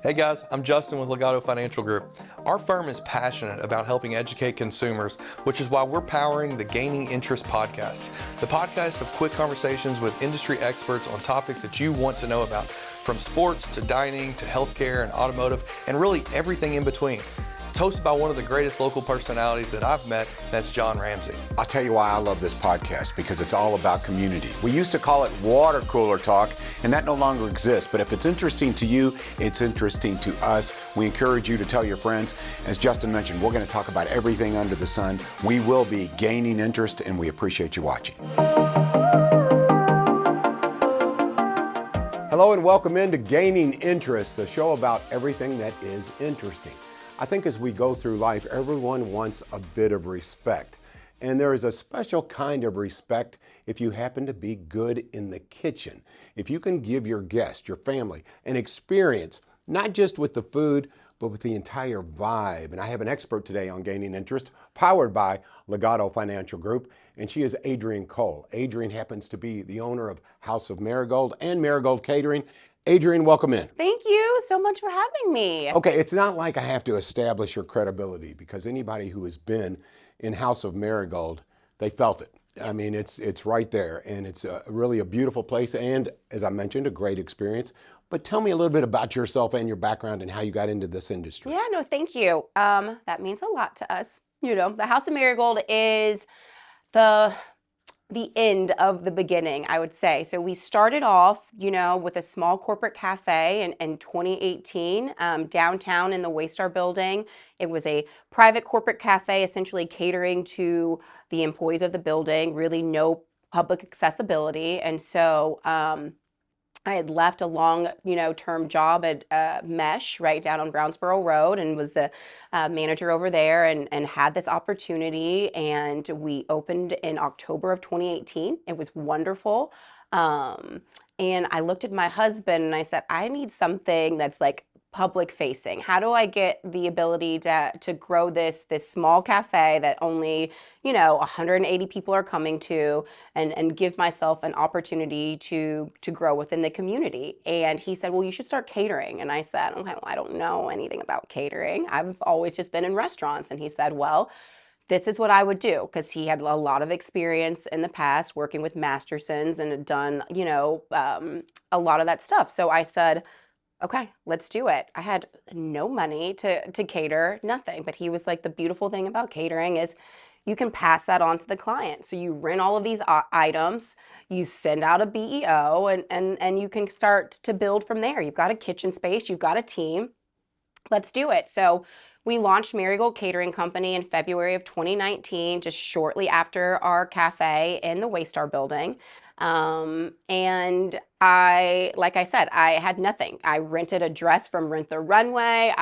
Hey guys, I'm Justin with Legato Financial Group. Our firm is passionate about helping educate consumers, which is why we're powering the Gaining Interest podcast. The podcast of quick conversations with industry experts on topics that you want to know about, from sports to dining to healthcare and automotive, and really everything in between. It's hosted by one of the greatest local personalities that I've met, that's John Ramsey. I'll tell you why I love this podcast, because it's all about community. We used to call it water cooler talk, and that no longer exists. But if it's interesting to you, it's interesting to us. We encourage you to tell your friends. As Justin mentioned, we're going to talk about everything under the sun. We will be gaining interest, and we appreciate you watching. Hello and welcome into Gaining Interest, a show about everything that is interesting. I think as we go through life, everyone wants a bit of respect. And there is a special kind of respect if you happen to be good in the kitchen. If you can give your guest, your family, an experience, not just with the food, but with the entire vibe. And I have an expert today on Gaining Interest, powered by Legato Financial Group, and she is Adrienne Cole. Adrienne happens to be the owner of House of Marigold and Marigold Catering. Adrienne, welcome in. Thank you so much for having me. Okay, it's not like I have to establish your credibility, because anybody who has been in House of Marigold, they felt it. I mean, it's right there, and it's really a beautiful place, and as I mentioned, a great experience. But tell me a little bit about yourself and your background and how you got into this industry. Yeah, no, thank you. That means a lot to us. You know, the House of Marigold is the end of the beginning, I would say. So we started off, with a small corporate cafe in 2018, downtown in the Waystar building. It was a private corporate cafe, essentially catering to the employees of the building, really no public accessibility. And so I had left a long, term job at Mesh right down on Brownsboro Road, and was the manager over there, and had this opportunity. And we opened in October of 2018. It was wonderful. And I looked at my husband and I said, I need something that's like public facing. How do I get the ability to grow this small cafe that only 180 people are coming to, and give myself an opportunity to grow within the community? And he said, well, you should start catering. And I said, okay, well, I don't know anything about catering. I've always just been in restaurants. And he said, well, this is what I would do, because he had a lot of experience in the past working with Mastersons and had done, a lot of that stuff. So I said, okay, let's do it. I had no money to cater, nothing. But he was like, the beautiful thing about catering is you can pass that on to the client. So you rent all of these items, you send out a BEO, and you can start to build from there. You've got a kitchen space, you've got a team. Let's do it. So we launched Marigold Catering Company in February of 2019, just shortly after our cafe in the Waystar building. And like I said, I had nothing. I rented a dress from Rent the Runway.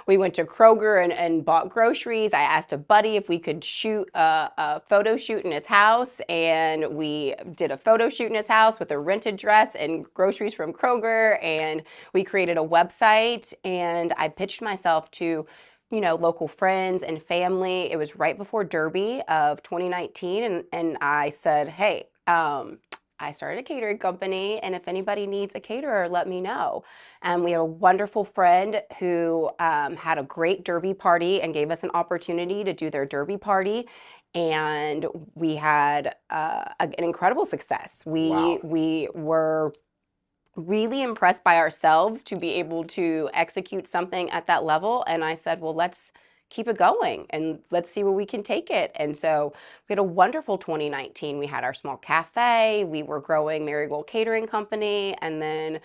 We went to Kroger and bought groceries. I asked a buddy if we could shoot a photo shoot in his house, and we did a photo shoot in his house with a rented dress and groceries from Kroger. And we created a website, and I pitched myself to local friends and family. It was right before Derby of 2019. And I said, hey, I started a catering company, and if anybody needs a caterer, let me know. And we had a wonderful friend who had a great Derby party and gave us an opportunity to do their Derby party. And we had an incredible success. Wow. We were really impressed by ourselves to be able to execute something at that level. And I said, well, let's keep it going and let's see where we can take it. And so we had a wonderful 2019. We had our small cafe, we were growing Marigold Catering Company, and then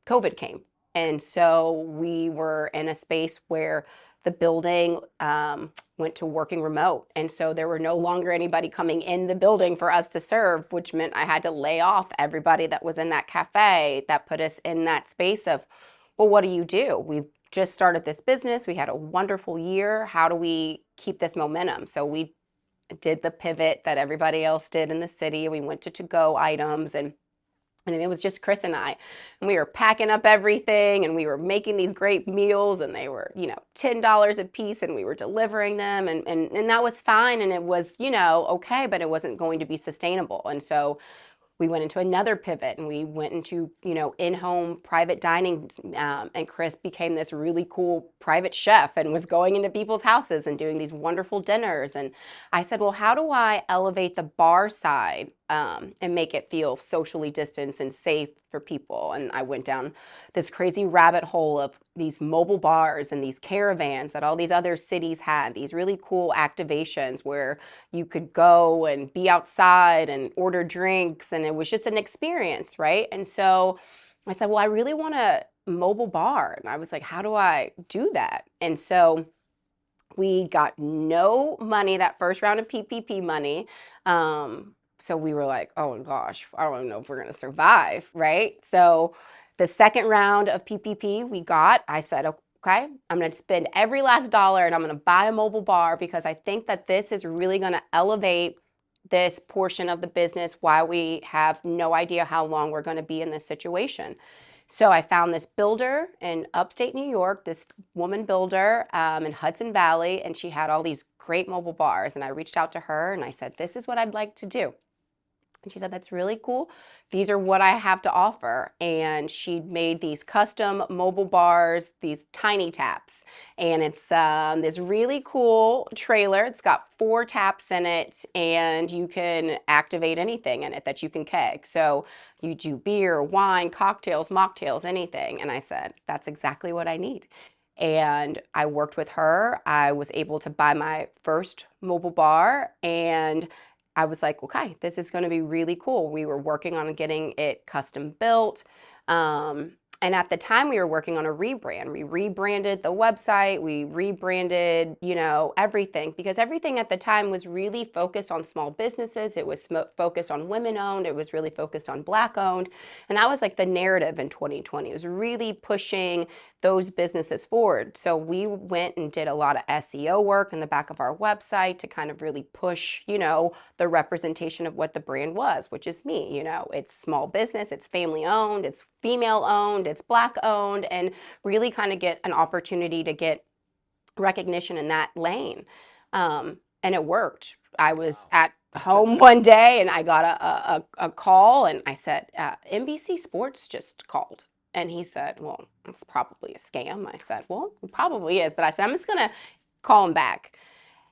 COVID came. And so we were in a space where the building went to working remote. And so there were no longer anybody coming in the building for us to serve, which meant I had to lay off everybody that was in that cafe. That put us in that space of, well, what do? We've just started this business. We had a wonderful year. How do we keep this momentum? So we did the pivot that everybody else did in the city. We went to to-go items, and it was just Chris and I. And we were packing up everything, and we were making these great meals, and they were, $10 a piece, and we were delivering them, and that was fine, and it was, okay, but it wasn't going to be sustainable. And so we went into another pivot and we went into, in-home private dining. And Chris became this really cool private chef and was going into people's houses and doing these wonderful dinners. And I said, well, how do I elevate the bar side and make it feel socially distanced and safe for people? And I went down this crazy rabbit hole of these mobile bars and these caravans that all these other cities had, these really cool activations where you could go and be outside and order drinks, and it was just an experience, right? And so I said, well, I really want a mobile bar. And I was like, how do I do that? And so we got no money, that first round of PPP money. So we were like, oh my gosh, I don't even know if we're going to survive, right? So the second round of PPP we got, I said, okay, I'm going to spend every last dollar and I'm going to buy a mobile bar because I think that this is really going to elevate this portion of the business while we have no idea how long we're going to be in this situation. So I found this builder in upstate New York, this woman builder in Hudson Valley, and she had all these great mobile bars. And I reached out to her and I said, this is what I'd like to do. And she said, that's really cool. These are what I have to offer. And she made these custom mobile bars, these tiny taps. And it's this really cool trailer. It's got 4 taps in it, and you can activate anything in it that you can keg. So you do beer, wine, cocktails, mocktails, anything. And I said, that's exactly what I need. And I worked with her. I was able to buy my first mobile bar, and I was like, okay, this is going to be really cool. We were working on getting it custom built. And at the time we were working on a rebrand. We rebranded the website. We rebranded, everything, because everything at the time was really focused on small businesses. It was focused on women owned. It was really focused on Black owned. And that was like the narrative in 2020. It was really pushing those businesses forward. So we went and did a lot of SEO work in the back of our website to kind of really push, the representation of what the brand was, which is me. It's small business, it's family owned, it's female owned, it's Black owned, and really kind of get an opportunity to get recognition in that lane. And it worked. I was at home one day and I got a call, and I said, NBC Sports just called. And he said, well, it's probably a scam. I said, well, it probably is. But I said, I'm just going to call him back.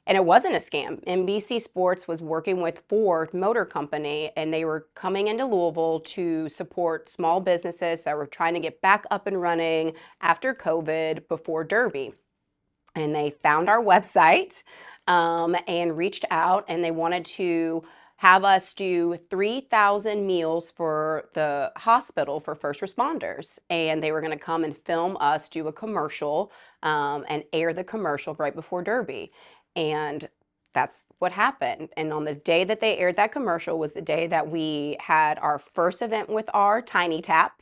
And it wasn't a scam. NBC Sports was working with Ford Motor Company, and they were coming into Louisville to support small businesses that were trying to get back up and running after COVID before Derby. And they found our website and reached out, and they wanted to have us do 3,000 meals for the hospital for first responders. And they were going to come and film us do a commercial and air the commercial right before Derby. And that's what happened. And on the day that they aired that commercial was the day that we had our first event with our Tiny Tap,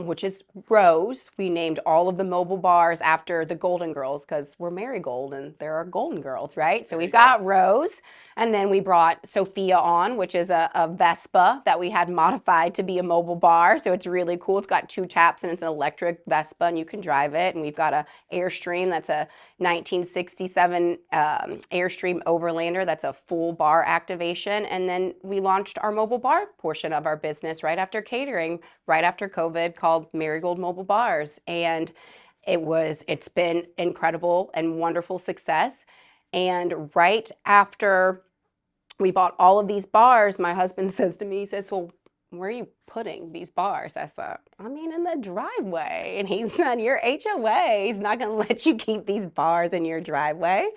which is Rose. We named all of the mobile bars after the Golden Girls because we're Marigold and there are Golden Girls, right? So we've got Rose. And then we brought Sophia on, which is a Vespa that we had modified to be a mobile bar. So it's really cool. It's got 2 taps and it's an electric Vespa and you can drive it. And we've got a Airstream that's a 1967 Airstream Overlander that's a full bar activation. And then we launched our mobile bar portion of our business right after catering, right after COVID, called Marigold Mobile Bars. And it's been incredible and wonderful success. And right after we bought all of these bars, my husband says to me, he says, well, where are you putting these bars? I said, in the driveway. And he said, your HOA is not going to let you keep these bars in your driveway.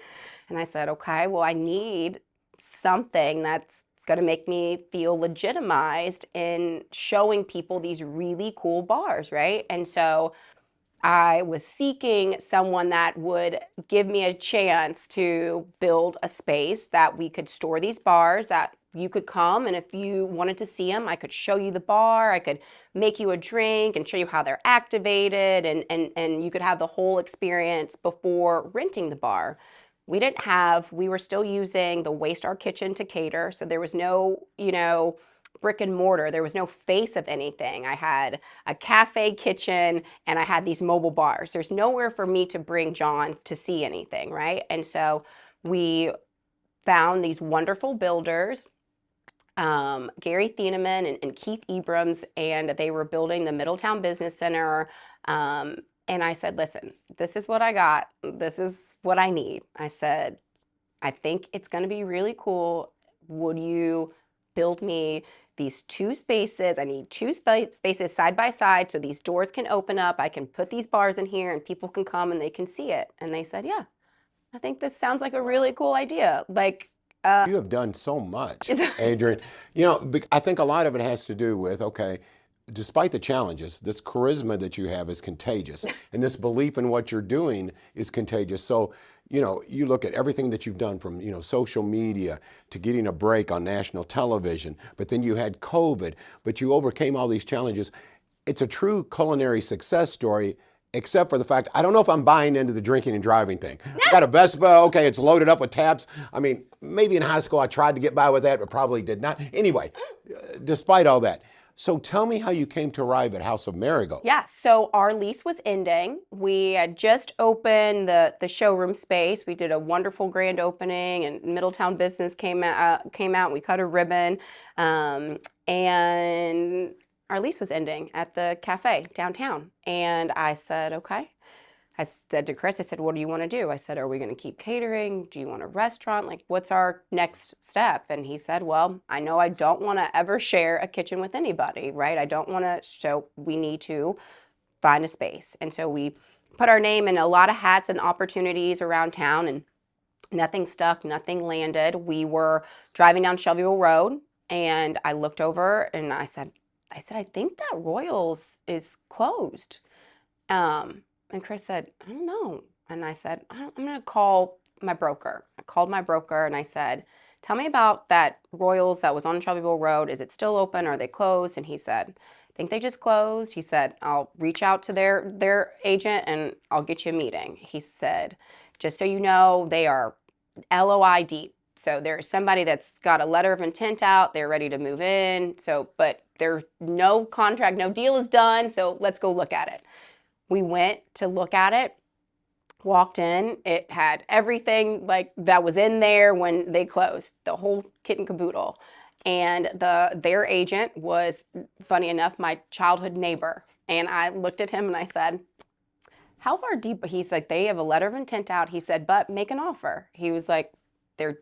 And I said, okay, well, I need something that's going to make me feel legitimized in showing people these really cool bars, right? And so I was seeking someone that would give me a chance to build a space that we could store these bars, that you could come, and if you wanted to see them, I could show you the bar, I could make you a drink and show you how they're activated, and you could have the whole experience before renting the bar. We were still using the Waystar kitchen to cater, so there was no, brick and mortar. There was no face of anything. I had a cafe kitchen and I had these mobile bars. There's nowhere for me to bring John to see anything, right? And so we found these wonderful builders Gary Thieneman and Keith Ebrams, and they were building the Middletown Business Center. And I said, listen, this is what I got. This is what I need. I said, I think it's going to be really cool. Would you build me these 2 spaces? I need 2 spaces side by side so these doors can open up. I can put these bars in here and people can come and they can see it. And they said, yeah, I think this sounds like a really cool idea. Like, You have done so much, Adrienne. I think a lot of it has to do with, okay, despite the challenges, this charisma that you have is contagious, and this belief in what you're doing is contagious. So, you look at everything that you've done from, social media to getting a break on national television, but then you had COVID, but you overcame all these challenges. It's a true culinary success story, except for the fact, I don't know if I'm buying into the drinking and driving thing. I got a Vespa, okay, it's loaded up with taps. I mean, maybe in high school I tried to get by with that, but probably did not. Anyway, despite all that, so tell me how you came to arrive at House of Marigold. Yeah, so our lease was ending. We had just opened the showroom space. We did a wonderful grand opening, and Middletown Business came out. And we cut a ribbon, and our lease was ending at the cafe downtown. And I said, okay. I said to Chris, I said, what do you want to do? I said, are we going to keep catering? Do you want a restaurant? Like, what's our next step? And he said, well, I know I don't want to ever share a kitchen with anybody, right? I don't want to, so we need to find a space. And so we put our name in a lot of hats and opportunities around town, and nothing stuck, nothing landed. We were driving down Shelbyville Road, and I looked over and I said, I think that Royals is closed. And Chris said, I don't know. And I said, I'm going to call my broker. I called my broker and I said, tell me about that Royals that was on Shelbyville Road. Is it still open? Are they closed? And he said, I think they just closed. He said, I'll reach out to their agent and I'll get you a meeting. He said, just so you know, they are LOI deep. So there's somebody that's got a letter of intent out. They're ready to move in. So, but there's no contract, no deal is done. So let's go look at it. We went to look at it, walked in. It had everything like that was in there when they closed, the whole kit and caboodle. And their agent was, funny enough, my childhood neighbor. And I looked at him and I said, how far deep? He's like, they have a letter of intent out. He said, but make an offer. He was like,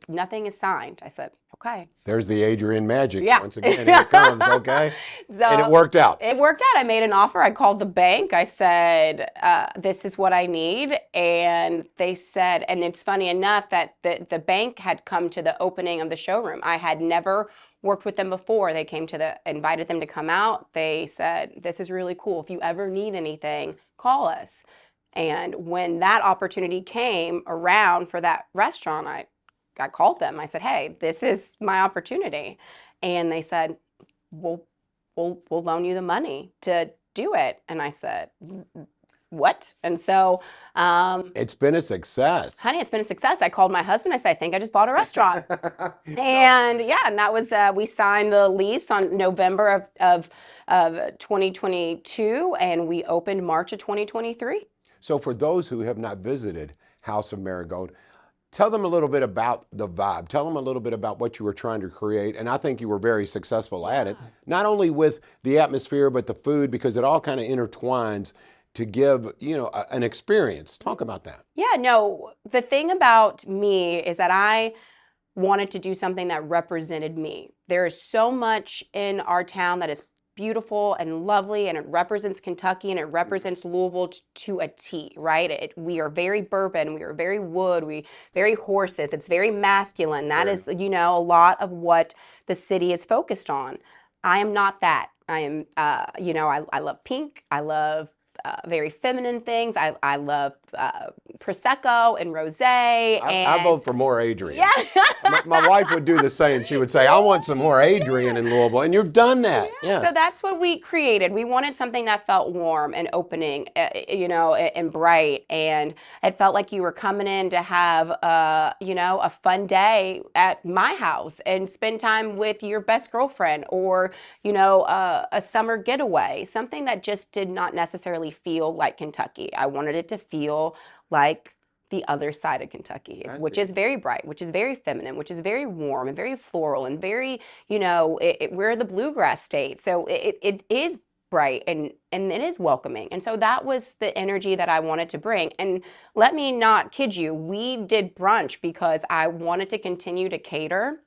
nothing is signed. I said, okay. There's the Adrienne magic. Yeah. Once again, here it comes, okay? So and it worked out. It worked out. I made an offer. I called the bank. I said, this is what I need. And they said, and it's funny enough that the bank had come to the opening of the showroom. I had never worked with them before. They came invited them to come out. They said, this is really cool. If you ever need anything, call us. And when that opportunity came around for that restaurant, I called them. I said, hey, this is my opportunity. And they said, we'll loan you the money to do it. And I said, what? And so it's been a success. Honey, it's been a success. I called my husband. I said, I think I just bought a restaurant. And yeah, and that was, we signed the lease on November of 2022, and we opened March of 2023. So for those who have not visited House of Marigold, tell them a little bit about the vibe. Tell them a little bit about what you were trying to create. And I think you were very successful at it, not only with the atmosphere, but the food, because it all kind of intertwines to give, an experience. Talk about that. Yeah, no, the thing about me is that I wanted to do something that represented me. There is so much in our town that is beautiful and lovely, and it represents Kentucky and it represents Louisville to a T, right? We are very bourbon, we are very wood, we very horses. It's very masculine. That is, a lot of what the city is focused on. I am not that. I am, I love pink. I love very feminine things. I love Prosecco and rosé. I vote for more Adrienne. Yeah. my wife would do the same. She would say, I want some more Adrienne in Louisville. And you've done that. Yeah. Yes. So that's what we created. We wanted something that felt warm and opening, and bright. And it felt like you were coming in to have, a fun day at my house and spend time with your best girlfriend, or, a summer getaway, something that just did not necessarily feel like Kentucky. I wanted it to feel like the other side of Kentucky, which is very bright, which is very feminine, which is very warm and very floral and very, we're the bluegrass state. So it is bright and it is welcoming. And so that was the energy that I wanted to bring. And let me not kid you, we did brunch because I wanted to continue to cater.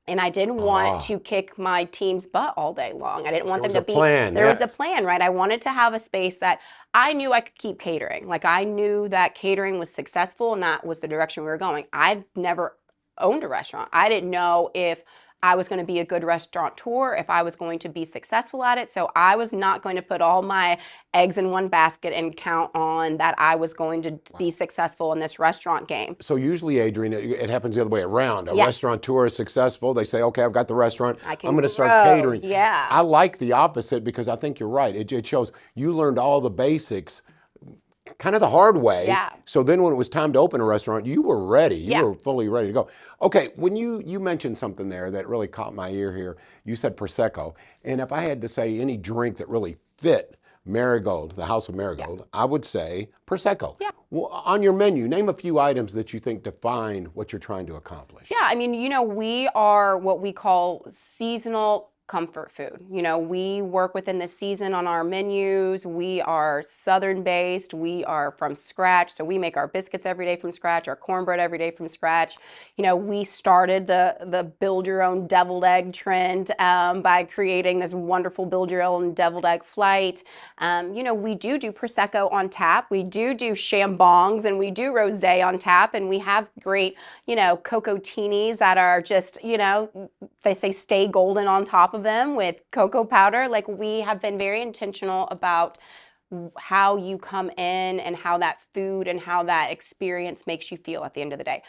And I didn't want to kick my team's butt all day long. I didn't want them to be. There was a plan, right? I wanted to have a space that I knew I could keep catering. Like I knew that catering was successful and that was the direction we were going. I'd never owned a restaurant. I didn't know if I was going to be a good restaurateur, if I was going to be successful at it. So I was not going to put all my eggs in one basket and count on that I was going to be successful in this restaurant game. So usually, Adrienne, it happens the other way around. A restaurateur is successful. They say, okay, I've got the restaurant. I'm going to start catering. Yeah. I like the opposite because I think you're right. It shows you learned all the basics kind of the hard way. Yeah. So then when it was time to open a restaurant, you were ready. You were fully ready to go. Okay, when you mentioned something there that really caught my ear here. You said Prosecco. And if I had to say any drink that really fit Marigold, the House of Marigold, I would say Prosecco. Yeah. Well, on your menu, name a few items that you think define what you're trying to accomplish. Yeah, I mean, we are what we call seasonal comfort food. We work within the season on our menus. We are Southern based. We are from scratch. So we make our biscuits every day from scratch, our cornbread every day from scratch. We started the build your own deviled egg trend by creating this wonderful build your own deviled egg flight. We do Prosecco on tap. We do chambongs and we do rosé on tap. And we have great, cocotinis that are just, they say stay golden on top of them with cocoa powder. Like we have been very intentional about how you come in and how that food and how that experience makes you feel at the end of the day.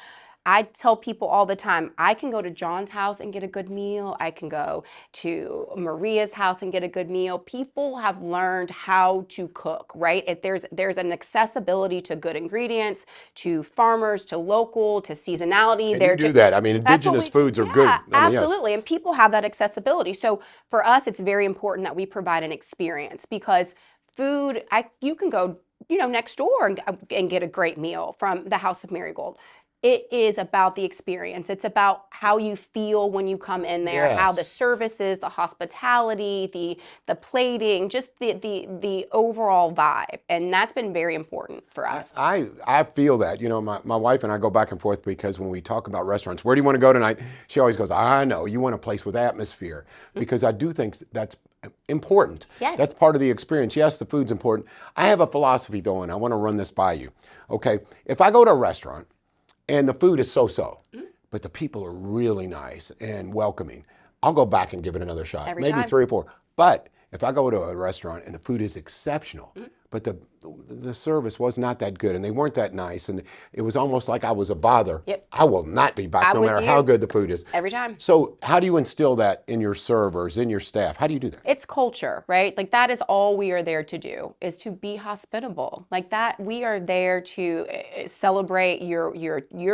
I tell people all the time, I can go to John's house and get a good meal. I can go to Maria's house and get a good meal. People have learned how to cook, right? There's an accessibility to good ingredients, to farmers, to local, to seasonality. And you do that. I mean, indigenous foods are good. Absolutely. Yes. And people have that accessibility. So for us, it's very important that we provide an experience because food, you can go, next door and get a great meal from the House of Marigold. It is about the experience. It's about how you feel when you come in there, how the service is, the hospitality, the plating, just the overall vibe. And that's been very important for us. I feel that. My wife and I go back and forth because when we talk about restaurants, where do you want to go tonight? She always goes, I know, you want a place with atmosphere. Because I do think that's important. Yes. That's part of the experience. Yes, the food's important. I have a philosophy though, and I want to run this by you. Okay, if I go to a restaurant, and the food is so-so, but the people are really nice and welcoming, I'll go back and give it another shot. Every maybe time. 3 or 4. But if I go to a restaurant and the food is exceptional, but the service was not that good and they weren't that nice and it was almost like I was a bother, I will not be back no matter how good the food is. Every time. So how do you instill that in your servers, in your staff? How do you do that? It's culture, right? Like that is all we are there to do, is to be hospitable. Like that, we are there to celebrate your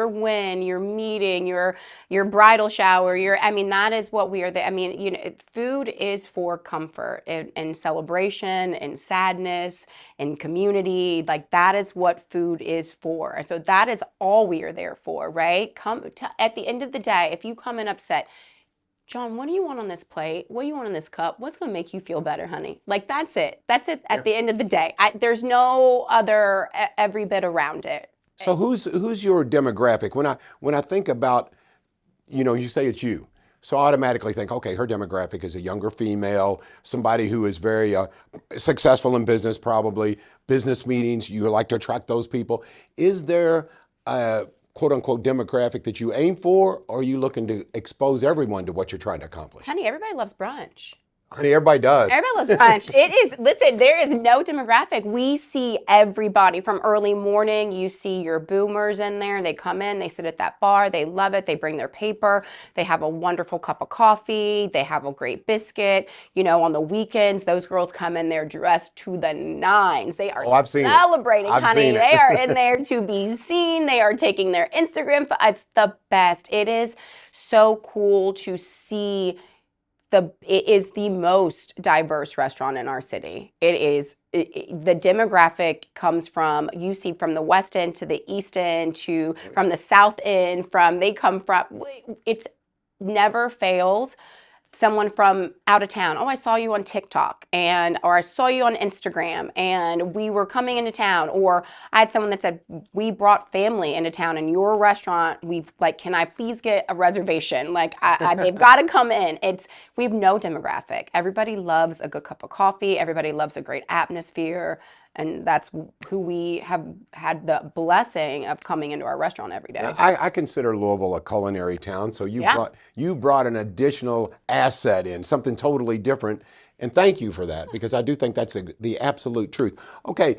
win, your meeting, your bridal shower, that is what we are there. Food is for comfort and celebration and sadness and community. Like that is what food is for. And so that is all we are there for, right? At the end of the day, if you come in upset, John, what do you want on this plate? What do you want on this cup? What's going to make you feel better, honey? Like that's it. That's it at the end of the day. There's no other every bit around it. So who's your demographic? When I think about, you say it's you. So I automatically think, okay, her demographic is a younger female, somebody who is very successful in business, probably business meetings. You like to attract those people. Is there a quote unquote demographic that you aim for, or are you looking to expose everyone to what you're trying to accomplish? Honey, everybody loves brunch. Honey, everybody does. Everybody loves brunch. Listen, there is no demographic. We see everybody from early morning. You see your boomers in there. They come in, they sit at that bar. They love it. They bring their paper. They have a wonderful cup of coffee. They have a great biscuit. On the weekends, those girls come in there dressed to the nines. They are celebrating, honey. They are in there to be seen. They are taking their Instagram. It's the best. It is so cool to see it is the most diverse restaurant in our city. The demographic comes from, you see, from the West End to the East End to from the South End, it's never fails. Someone from out of town, oh, I saw you on TikTok, or I saw you on Instagram, and we were coming into town. Or I had someone that said, we brought family into town, and your restaurant, can I please get a reservation? They've got to come in. We have no demographic. Everybody loves a good cup of coffee. Everybody loves a great atmosphere. And that's who we have had the blessing of coming into our restaurant every day. I consider Louisville a culinary town, so you brought an additional asset in, something totally different. And thank you for that, because I do think that's the absolute truth. Okay,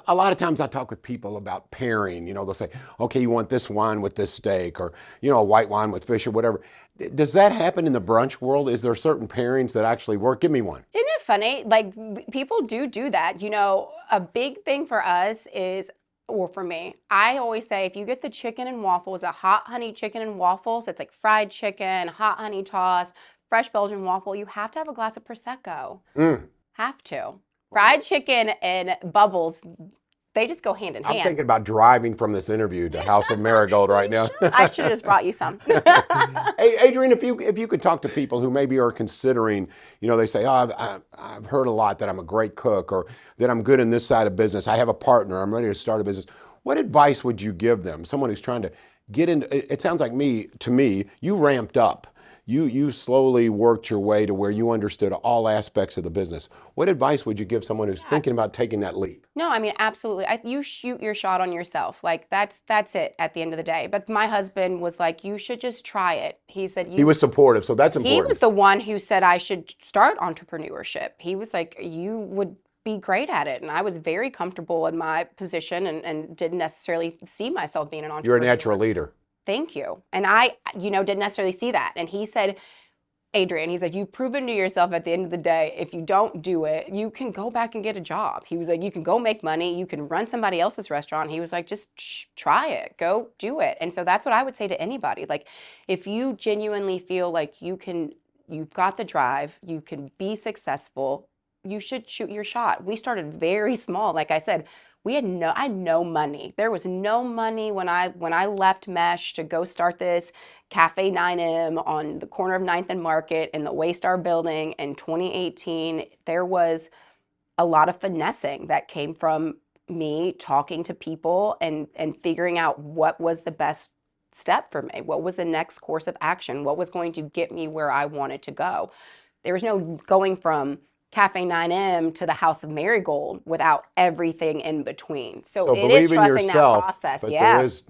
a lot of times I talk with people about pairing. They'll say, okay, you want this wine with this steak, or, a white wine with fish or whatever. Does that happen in the brunch world? Is there certain pairings that actually work? Give me one. Isn't it funny? People do that. A big thing for us is, or for me, I always say, if you get the chicken and waffles, a hot honey chicken and waffles, it's like fried chicken, hot honey toast, fresh Belgian waffle, you have to have a glass of Prosecco. Have to. Fried chicken and bubbles, they just go hand in hand. I'm thinking about driving from this interview to House of Marigold right now. I should have just brought you some. Hey, Adrienne, if you could talk to people who maybe are considering, they say, oh, I've heard a lot that I'm a great cook, or that I'm good in this side of business. I have a partner. I'm ready to start a business. What advice would you give them? Someone who's trying to get into, it sounds like to me, you ramped up. You slowly worked your way to where you understood all aspects of the business. What advice would you give someone who's thinking about taking that leap? No, I mean, absolutely. You shoot your shot on yourself. That's it at the end of the day. But my husband was like, you should just try it. He said, he was supportive, so that's important. He was the one who said I should start entrepreneurship. He was like, you would be great at it. And I was very comfortable in my position and didn't necessarily see myself being an entrepreneur. You're a natural leader. Thank you. And I, didn't necessarily see that. And he said, Adrienne, he said, you've proven to yourself at the end of the day, if you don't do it, you can go back and get a job. He was like, you can go make money. You can run somebody else's restaurant. He was like, just try it. Go do it. And so that's what I would say to anybody. If you genuinely feel like you've got the drive, you can be successful, you should shoot your shot. We started very small. Like I said, I had no money. There was no money when I left Mesh to go start this Cafe 9M on the corner of 9th and Market in the Waystar building in 2018. There was a lot of finessing that came from me talking to people and figuring out what was the best step for me, what was the next course of action, what was going to get me where I wanted to go. There was no going from Cafe 9M to the House of Marigold without everything in between. So it is trusting that process. But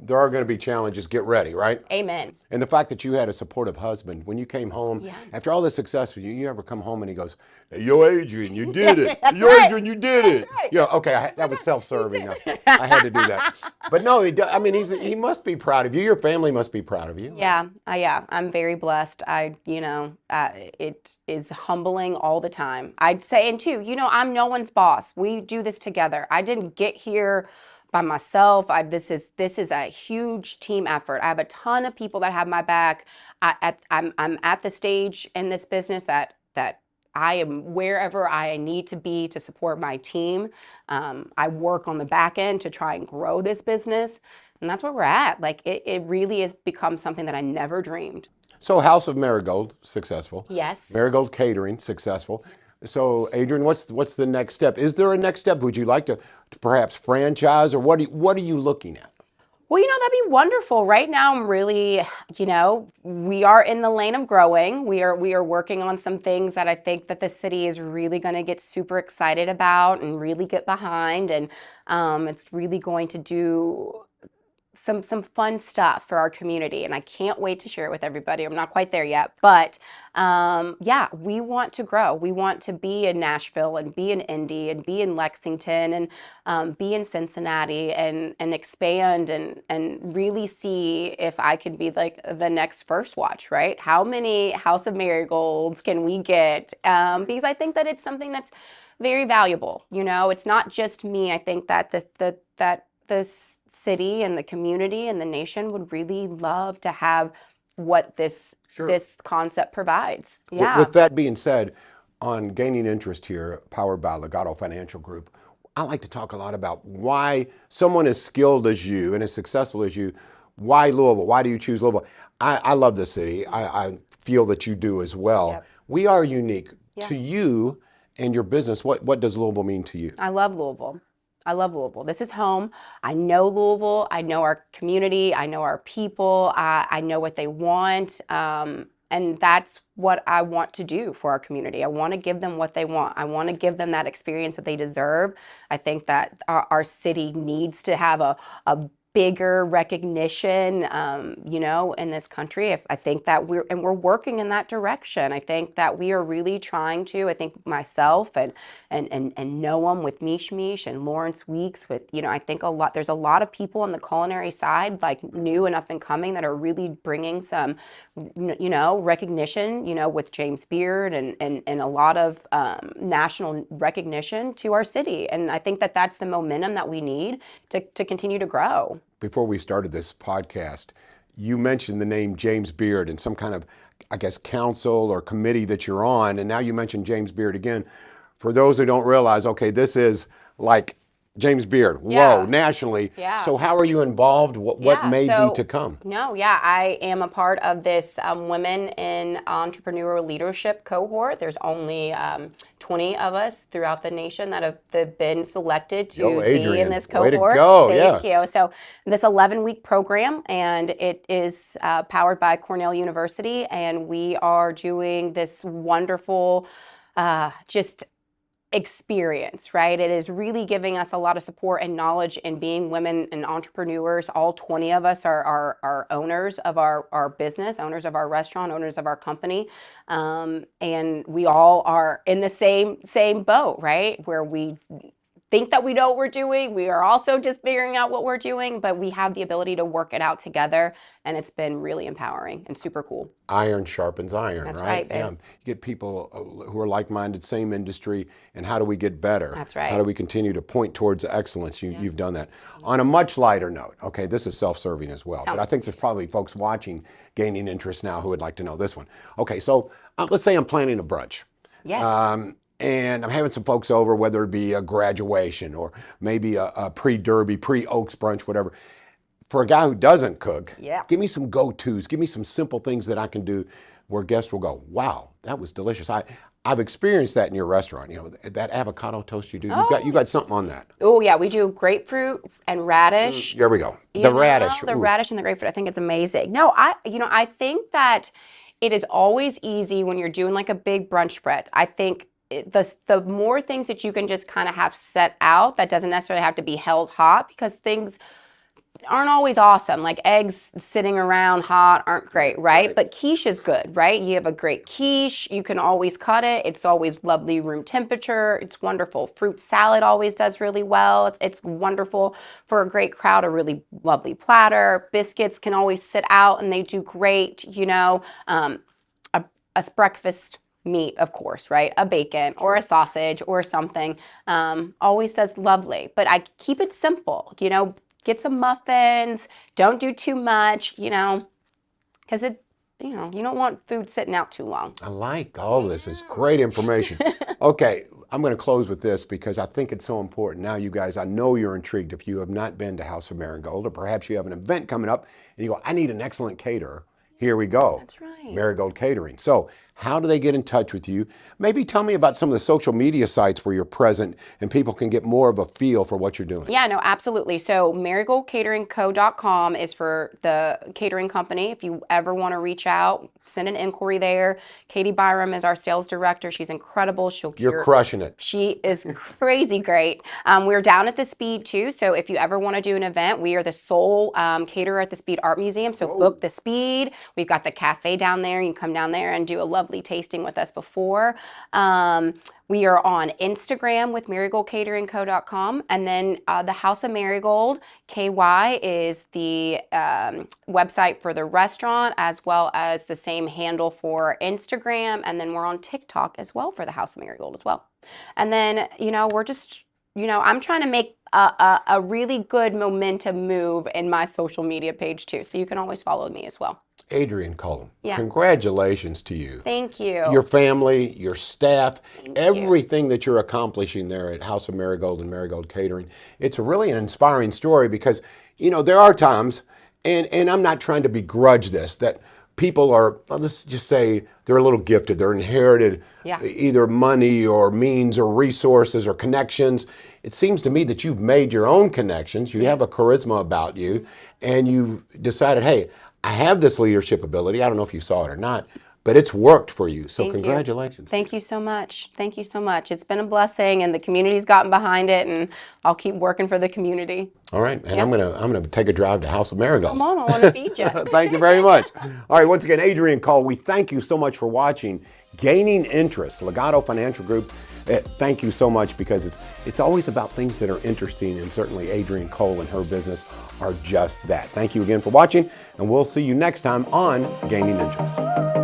there are going to be challenges. Get ready, right? Amen. And the fact that you had a supportive husband, when you came home, after all the success, you ever come home and he goes, hey, yo, Adrienne, you did it. Adrienne, you did it. Right. Yeah, okay, that was self-serving. I had to do that. But no, he must be proud of you. Your family must be proud of you. Yeah, I'm very blessed. It is humbling all the time. I'd say, and too, I'm no one's boss. We do this together. I didn't get here by myself. This is a huge team effort. I have a ton of people that have my back. I'm at the stage in this business that I am wherever I need to be to support my team. I work on the back end to try and grow this business, and that's where we're at. It really has become something that I never dreamed. So House of Marigold, successful. Yes. Marigold Catering, successful. So Adrienne, what's the next step? Is there a next step? Would you like to perhaps franchise, or what are you looking at? Well, that'd be wonderful. Right now, I'm really, we are in the lane of growing. We are working on some things that I think that the city is really going to get super excited about and really get behind. And it's really going to do some fun stuff for our community, and I can't wait to share it with everybody. I'm not quite there yet, but we want to grow. We want to be in Nashville and be in Indy and be in Lexington and be in Cincinnati and expand and really see if I can be like the next First Watch, right? How many House of Marigolds can we get? Because I think that it's something that's very valuable. It's not just me. I think that this city and the community and the nation would really love to have what this Sure. this concept provides. With Yeah. with that being said, on Gaining Interest here, powered by Legato Financial Group, I like to talk a lot about why someone as skilled as you and as successful as you, why Louisville? Why do you choose Louisville? I love the city. I feel that you do as well. Yep. We are unique. Yeah. To you and your business, what does Louisville mean to you? I love Louisville. I love Louisville. This is home. I know Louisville. I know our community. I know our people. I know what they want. And that's what I want to do for our community. I want to give them what they want. I want to give them that experience that they deserve. I think that our city needs to have a bigger recognition, in this country. I think that we're working in that direction. I think that we are really trying to. I think myself and Noam with Mish Mish and Lawrence Weeks with, I think there's a lot of people on the culinary side, like new and up and coming, that are really bringing some, recognition, with James Beard and a lot of national recognition to our city. And I think that that's the momentum that we need to continue to grow. Before we started this podcast, you mentioned the name James Beard and some kind of, I guess, council or committee that you're on, and now you mentioned James Beard again. For those who don't realize, okay, this is like James Beard, whoa, nationally. Yeah. So how are you involved? What may be to come? I am a part of this Women in Entrepreneurial Leadership cohort. There's only 20 of us throughout the nation that have been selected to be in this cohort. Way to go, Thank you. So this 11-week program, and it is powered by Cornell University, and we are doing this wonderful just experience, right? It is really giving us a lot of support and knowledge in being women and entrepreneurs. All 20 of us are owners of our business, owners of our restaurant, owners of our company. And we all are in the same boat, right? Where we think that we know what we're doing. We are also just figuring out what we're doing, but we have the ability to work it out together. And it's been really empowering and super cool. Iron sharpens iron, That's right? right, babe. Yeah. You get people who are like-minded, same industry, and how do we get better? That's right. How do we continue to point towards excellence? You've done that. On a much lighter note, okay, this is self-serving as well, but I think there's probably folks watching Gaining Interest now who would like to know this one. Okay, so let's say I'm planning a brunch. Yes. And I'm having some folks over, whether it be a graduation or maybe a pre-Derby, pre-Oaks brunch, whatever. For a guy who doesn't cook, give me some go-tos. Give me some simple things that I can do where guests will go, wow, that was delicious. I've experienced that in your restaurant. That avocado toast you do. You got something on that. Oh yeah, we do grapefruit and radish. There we go. The radish. The radish and the grapefruit. I think it's amazing. No, I think that it is always easy when you're doing like a big brunch spread. I think the more things that you can just kind of have set out, that doesn't necessarily have to be held hot, because things aren't always awesome. Like eggs sitting around hot aren't great, right? But quiche is good, right? You have a great quiche. You can always cut it. It's always lovely room temperature. It's wonderful. Fruit salad always does really well. It's wonderful for a great crowd, a really lovely platter. Biscuits can always sit out and they do great, a breakfast meat, of course, right? A bacon or a sausage or something always does lovely. But I keep it simple, get some muffins, don't do too much, because you don't want food sitting out too long. I like all this. It's great information. Okay, I'm going to close with this because I think it's so important. Now, you guys, I know you're intrigued if you have not been to House of Marigold, or perhaps you have an event coming up and you go, I need an excellent caterer. Here we go. That's right. Marigold Catering. So how do they get in touch with you? Maybe tell me about some of the social media sites where you're present and people can get more of a feel for what you're doing. Yeah, no, absolutely. So marigoldcateringco.com is for the catering company. If you ever want to reach out, send an inquiry there. Katie Byram is our sales director. She's incredible. You're crushing it. She is crazy great. We're down at the Speed too. So if you ever want to do an event, we are the sole caterer at the Speed Art Museum. So book the Speed. We've got the cafe down there. You can come down there and do a lovely tasting with us before. We are on Instagram with marigoldcateringco.com, and then the House of Marigold, KY, is the website for the restaurant, as well as the same handle for Instagram, and then we're on TikTok as well for the House of Marigold as well. And then, we're just I'm trying to make a really good momentum move in my social media page too. So you can always follow me as well. Adrienne Cole, Yeah. congratulations to you. Thank you. Your family, your staff, Thank everything that you're accomplishing there at House of Marigold and Marigold Catering. It's really an inspiring story because, there are times, and I'm not trying to begrudge this, that people are, let's just say, they're a little gifted. They're inherited either money or means or resources or connections. It seems to me that you've made your own connections. You have a charisma about you, and you've decided, hey, I have this leadership ability. I don't know if you saw it or not, but it's worked for you. So congratulations. Thank you so much. Thank you so much. It's been a blessing, and the community's gotten behind it, and I'll keep working for the community. All right, and I'm gonna take a drive to House of Marigold. Come on, I want to feed you. Thank you very much. All right, once again, Adrienne Cole, we thank you so much for watching Gaining Interest, Legato Financial Group. Thank you so much, because it's always about things that are interesting, and certainly Adrienne Cole and her business are just that. Thank you again for watching, and we'll see you next time on Gaining Interest.